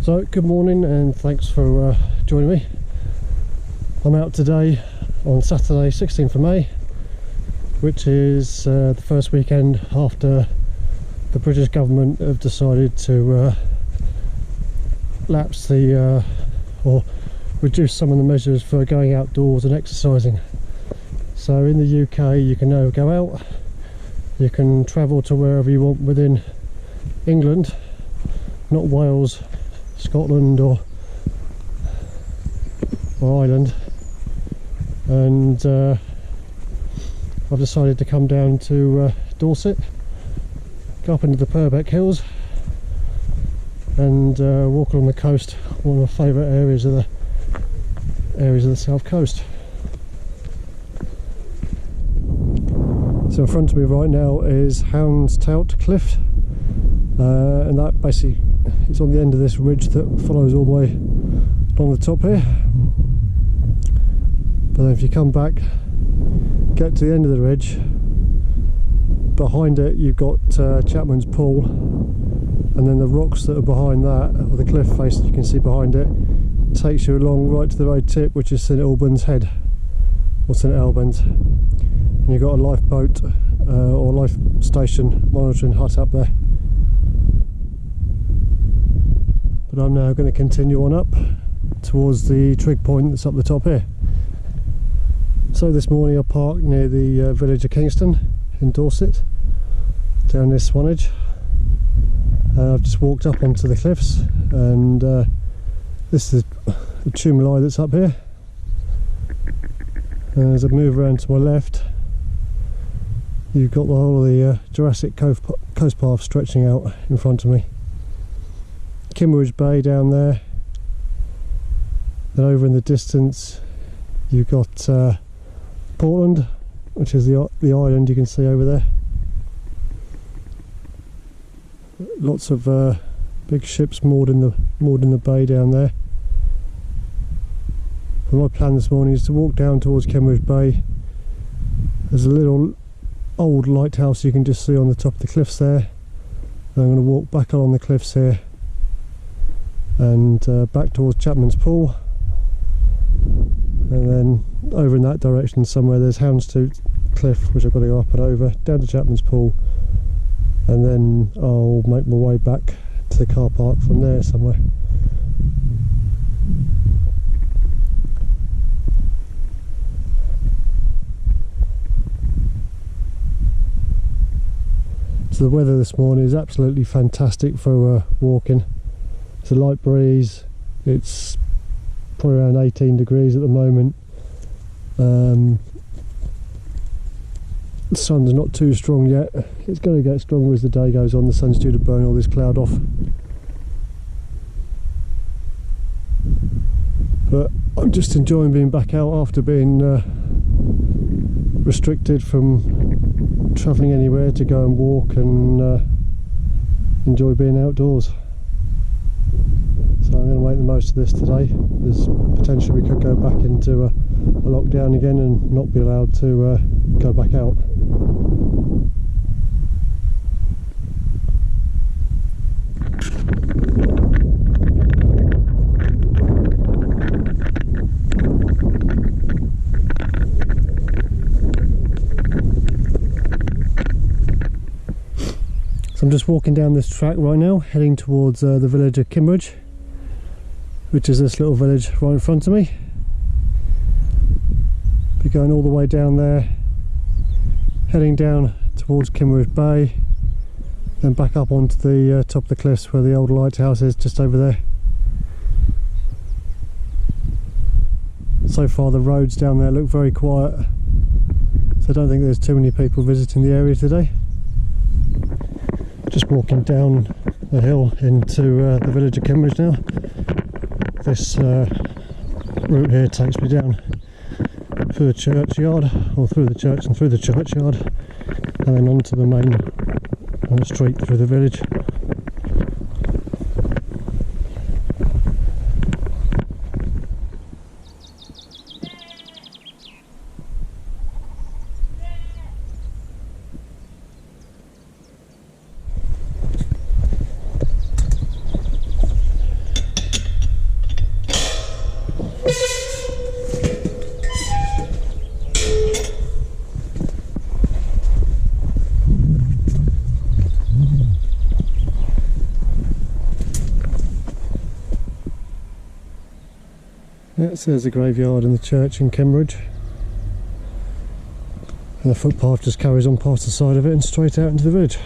So good morning and thanks for joining me. I'm out today on Saturday 16th of May, which is the first weekend after the British government have decided to lapse the or reduce some of the measures for going outdoors and exercising. So in the UK you can now go out, you can travel to wherever you want within England, not Wales, Scotland or Ireland, and I've decided to come down to Dorset, go up into the Purbeck Hills and walk along the coast, one of my favourite areas of the south coast. So in front of me right now is Houns Tout cliff, and that basically is on the end of this ridge that follows all the way along the top here. But then if you come back, get to the end of the ridge, behind it you've got Chapmans Pool, and then the rocks that are behind that, or the cliff face that you can see behind it, takes you along right to the road tip, which is St Albans Head, or St Albans, and you've got a lifeboat or life station monitoring hut up there. But I'm now going to continue on up towards the trig point that's up the top here. So this morning I parked near the village of Kingston in Dorset, down this swanage. I've just walked up onto the cliffs, and this is the tumuli that's up here. And as I move around to my left, you've got the whole of the Jurassic coast path stretching out in front of me. Kimmeridge Bay down there, then over in the distance you've got Portland, which is the island you can see over there. Lots of big ships moored in the bay down there. And my plan this morning is to walk down towards Kimmeridge Bay. There's a little old lighthouse you can just see on the top of the cliffs there. And I'm going to walk back along the cliffs here and back towards Chapmans Pool, and then over in that direction somewhere there's Houns Tout cliff, which I've got to go up and over, down to Chapmans Pool, and then I'll make my way back to the car park from there somewhere. So the weather this morning is absolutely fantastic for walking. It's a light breeze, it's probably around 18 degrees at the moment. The sun's not too strong yet, it's going to get stronger as the day goes on. The sun's due to burn all this cloud off. But I'm just enjoying being back out after being restricted from travelling anywhere to go and walk and enjoy being outdoors. So I'm going to make the most of this today. There's potential we could go back into a lockdown again and not be allowed to go back out. So I'm just walking down this track right now, heading towards the village of Kimmeridge, which is this little village right in front of me. Be going all the way down there, heading down towards Kimmeridge Bay, then back up onto the top of the cliffs where the old lighthouse is, just over there. So far the roads down there look very quiet, so I don't think there's too many people visiting the area today. Just walking down the hill into the village of Kimmeridge now. This route here takes me down through the churchyard, or through the church and through the churchyard, and then onto the main street through the village. Yes, there's the graveyard and the church in Kimmeridge. And the footpath just carries on past the side of it and straight out into the village.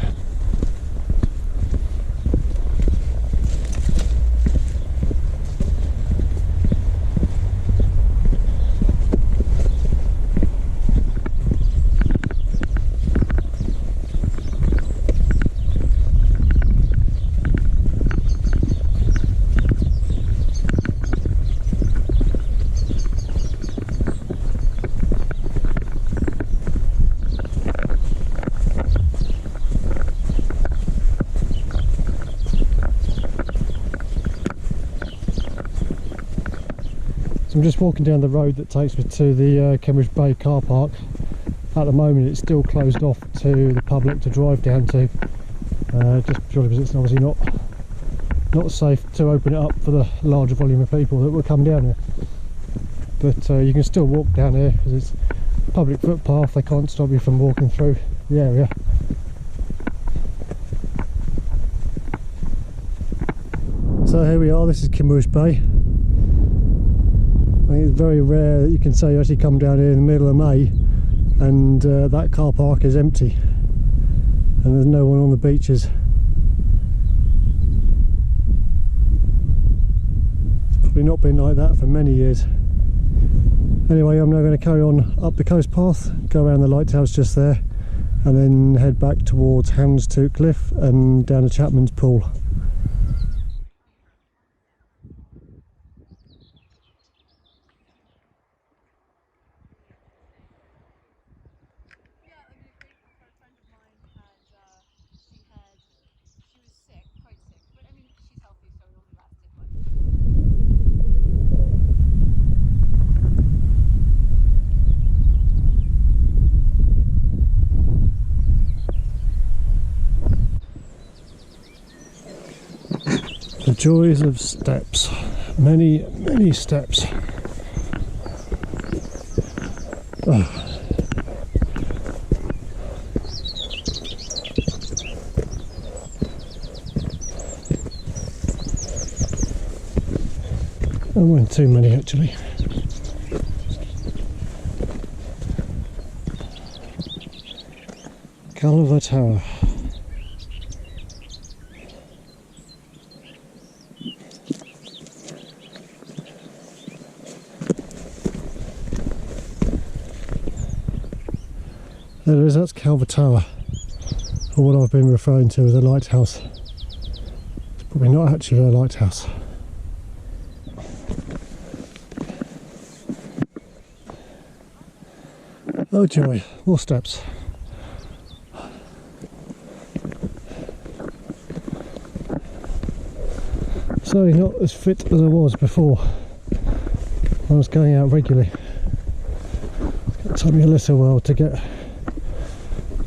I'm just walking down the road that takes me to the Kimmeridge Bay car park. At the moment it's still closed off to the public to drive down to, just purely because it's obviously not safe to open it up for the larger volume of people that will come down here. But you can still walk down here because it's a public footpath, they can't stop you from walking through the area. So here we are, this is Kimmeridge Bay. I think it's very rare that you can say you actually come down here in the middle of May and that car park is empty and there's no one on the beaches. It's probably not been like that for many years. Anyway, I'm now going to carry on up the coast path, go around the lighthouse just there and then head back towards Houns Tout cliff and down to Chapmans Pool. The joys of steps, many steps. Oh. I went too many actually. Clavell Tower. There it is, that's Clavell Tower, or what I've been referring to as a lighthouse. It's probably not actually a lighthouse. Oh joy, more steps. Certainly not as fit as I was before. I was going out regularly. It took me a little while to get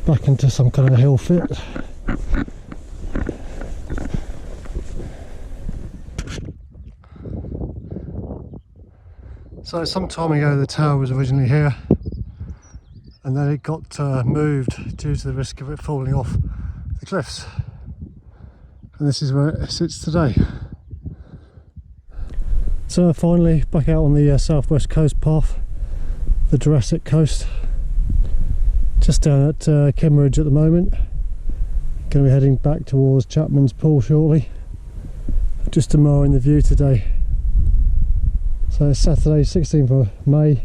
back into some kind of hill fit. So some time ago the tower was originally here and then it got moved due to the risk of it falling off the cliffs, and this is where it sits today. So finally back out on the southwest coast path, the Dorset coast. Just down at Kimmeridge at the moment. Going to be heading back towards Chapmans Pool shortly. Just admiring the view today. So it's Saturday 16th of May.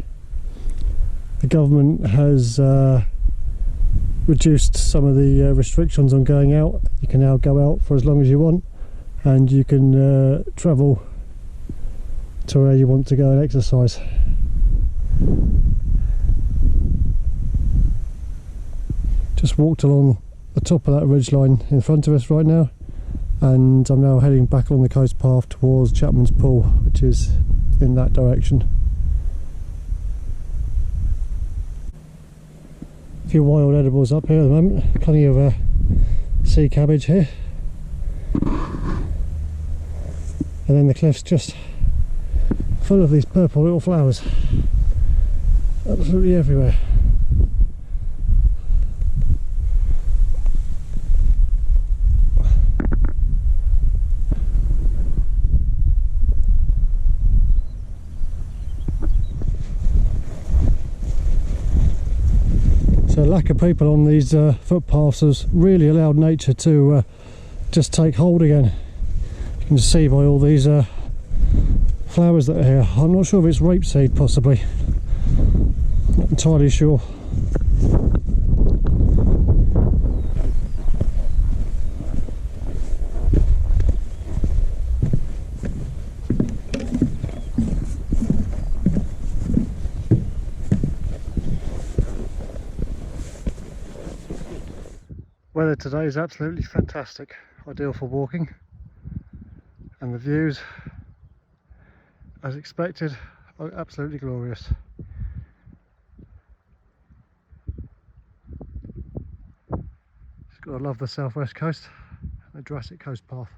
The government has reduced some of the restrictions on going out. You can now go out for as long as you want and you can travel to where you want to go and exercise. Just walked along the top of that ridgeline in front of us right now, and I'm now heading back along the coast path towards Chapmans Pool, which is in that direction. A few wild edibles up here at the moment, plenty of sea cabbage here, and then the cliff's just full of these purple little flowers, absolutely everywhere. lack of people on these footpaths has really allowed nature to just take hold again. You can just see by all these flowers that are here. I'm not sure if it's rapeseed, possibly. Not entirely sure. Weather today is absolutely fantastic, ideal for walking, and the views, as expected, are absolutely glorious. Just gotta love the southwest coast and the Jurassic Coast path.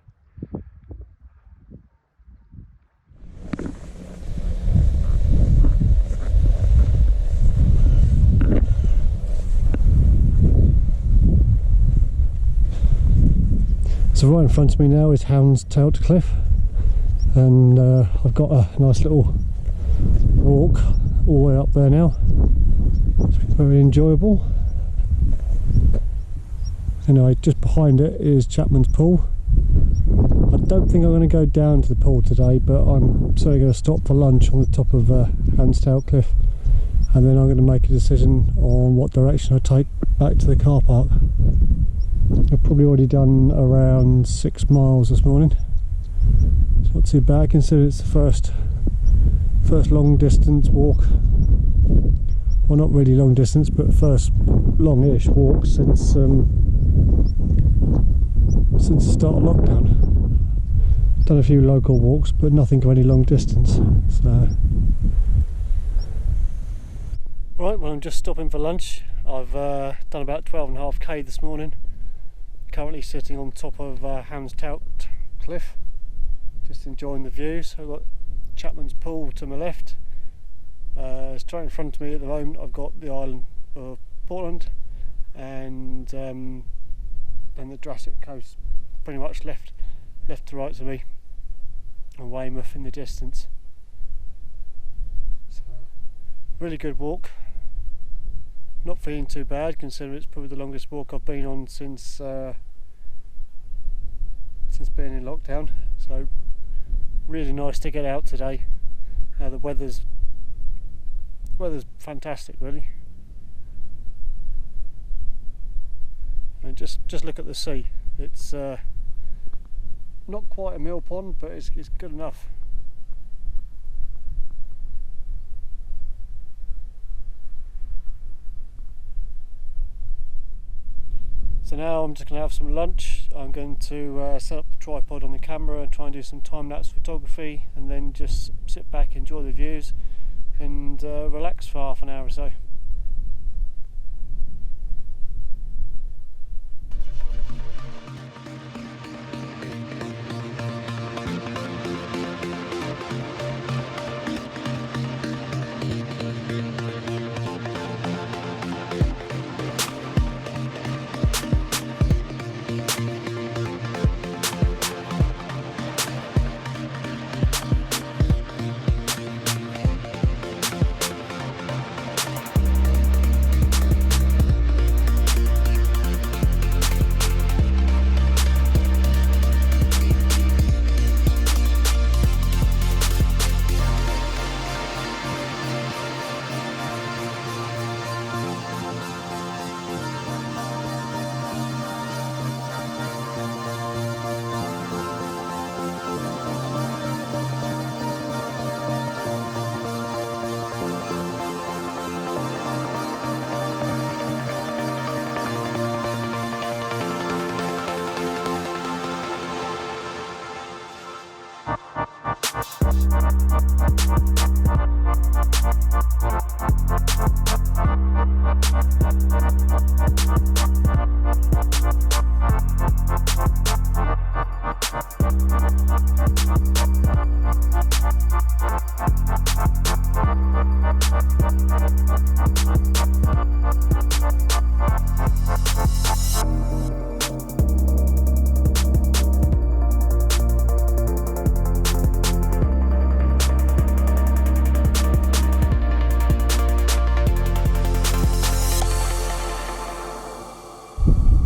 So right in front of me now is Houns Tout cliff, and I've got a nice little walk all the way up there now. It's very enjoyable. Anyway, just behind it is Chapmans Pool. I don't think I'm going to go down to the pool today, but I'm certainly going to stop for lunch on the top of Houns Tout cliff, and then I'm going to make a decision on what direction I take back to the car park. I've probably already done around 6 miles this morning. It's not too bad considering it's the first long distance walk. Well, not really long distance, but first long-ish walk since the start of lockdown. Done a few local walks, but nothing of any long distance. So. Right, well, I'm just stopping for lunch. I've done about 12.5k this morning. Currently sitting on top of Houns Tout cliff, just enjoying the views. I've got Chapmans Pool to my left. Straight in front of me at the moment I've got the island of Portland, and the Jurassic Coast pretty much left to right of me, and Weymouth in the distance. So, really good walk. Not feeling too bad considering it's probably the longest walk I've been on since being in lockdown. So really nice to get out today. The weather's fantastic, really. And just look at the sea. It's not quite a mill pond, but it's good enough. So now I'm just going to have some lunch. I'm going to set up the tripod on the camera and try and do some time-lapse photography, and then just sit back, enjoy the views, and relax for half an hour or so.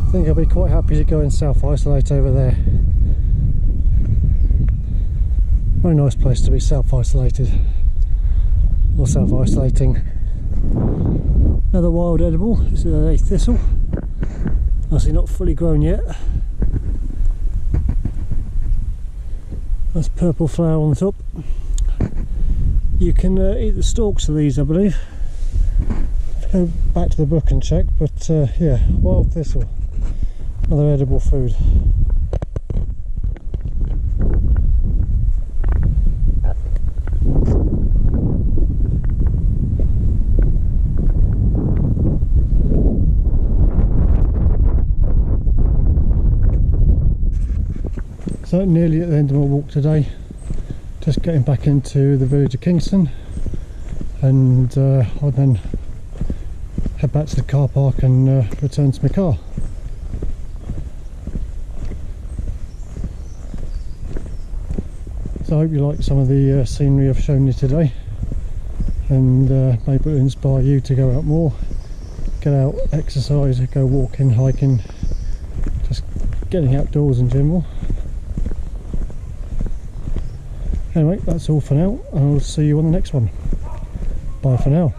I think I'll be quite happy to go and self-isolate over there. Very nice place to be self-isolated, or self-isolating. Another wild edible. This is a thistle, obviously not fully grown yet. That's purple flower on the top. You can eat the stalks of these, I believe. Go back to the book and check, but yeah, wild thistle, another edible food. So nearly at the end of my walk today, just getting back into the village of Kingston, and I'll then head back to the car park and return to my car. So I hope you like some of the scenery I've shown you today, and maybe it'll inspire you to go out more, get out, exercise, go walking, hiking, just getting outdoors in general. Anyway, that's all for now, and I'll see you on the next one. Bye for now.